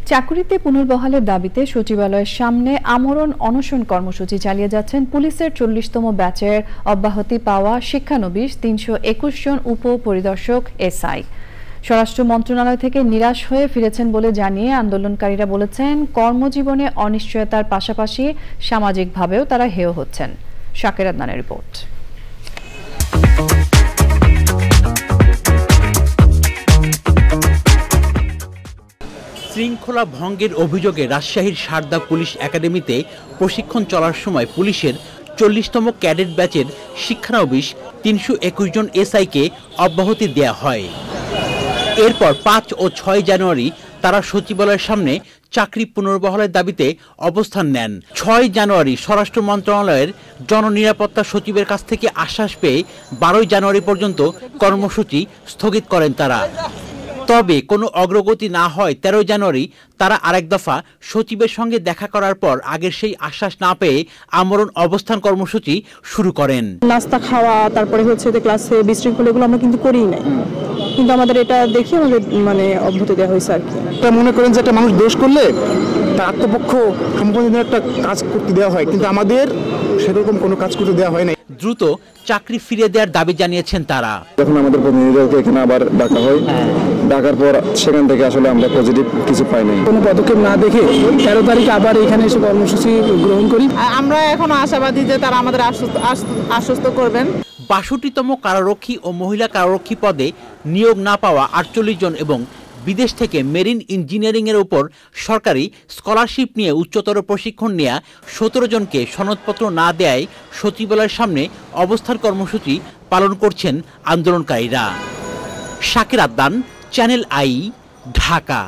চাকুরিতে পুনর্বহালের দাবিতে সচিবালয়ের সামনে আমরণ অনশন কর্মসূচি চালিয়ে যাচ্ছেন পুলিশের 40তম ব্যাচের অব্যাহতি পাওয়া শিক্ষানবিশ 321 জন উপপরিদর্শক এসআই। স্বরাষ্ট্র মন্ত্রণালয় থেকে নিরাশ হয়ে ফিরেছেন বলে জানিয়ে আন্দোলনকারীরা বলেছেন, কর্মজীবনে অনিশ্চয়তার পাশাপাশি সামাজিকভাবেও তারা হেয় হচ্ছেন। শাকের আদনানের রিপোর্ট। শৃঙ্খলা ভঙ্গের অভিযোগে রাজশাহীর সারদা পুলিশ একাডেমিতে প্রশিক্ষণ চলার সময় পুলিশের 40তম ক্যাডেট ব্যাচের শিক্ষানবিশ 321 জন এসআইকে অব্যাহতি দেয়া হয়। এরপর 5 ও 6 জানুয়ারি তারা সচিবালয়ের সামনে চাকরি পুনর্বহালের দাবিতে অবস্থান নেন। 6 জানুয়ারি স্বরাষ্ট্র মন্ত্রণালয়ের জননিরাপত্তা সচিবের কাছ থেকে আশ্বাস পেয়ে 12 জানুয়ারি পর্যন্ত কর্মসূচি স্থগিত করেন তারা। তবে কোনো অগ্রগতি না হয় 13 জানুয়ারি তারা আরেক দফা সচিবের সঙ্গে দেখা করার পর আগের সেই আশ্বাস না পেয়ে আমরণ অবস্থান কর্মসূচি শুরু করেন। নাস্তা খাওয়া, তারপরে হচ্ছে যে ক্লাসে বিশৃঙ্খল, এগুলো আমরা কিন্তু করিই নাই, কিন্তু আমাদের এটা দেখে আমাদের অব্যাহতি দেওয়া হয়েছে আর কি। মনে করেন যে একটা মানুষ দোষ করলে তার আত্মপক্ষ সম্পূর্ণ একটা কাজ করতে দেওয়া হয়, কিন্তু আমাদের সেরকম কোনো কাজ করতে দেওয়া হয় না। দ্রুত চাকরি ফিরিয়ে দেওয়ার দাবি জানিয়েছেন তারা। যখন আমাদের প্রতিনিধিদেরকে এখানে আবার ডাকা হয়, ডাকার পর সেখান থেকে আসলে আমরা পজিটিভ কিছু পাই নাই। কোনো পদক্ষেপ না দেখে 13 তারিখে আবার এখানে এসে কর্মসূচি গ্রহণ করি। আমরা এখন আশাবাদী যে তারা আমাদের আশ্বস্ত করবেন। 62তম কারারক্ষী ও মহিলা কারারক্ষী পদে নিয়োগ না পাওয়া 48 জন এবং বিদেশ থেকে মেরিন ইঞ্জিনিয়ারিং এর উপর সরকারি স্কলারশিপ নিয়ে উচ্চতর প্রশিক্ষণ নেওয়া 17 জনকে সনদপত্র না দেয়ায় সচিবালয়ের সামনে অবস্থান কর্মসূচি পালন করছেন আন্দোলনকারীরা। শাকের আদনান, চ্যানেল আই, ঢাকা।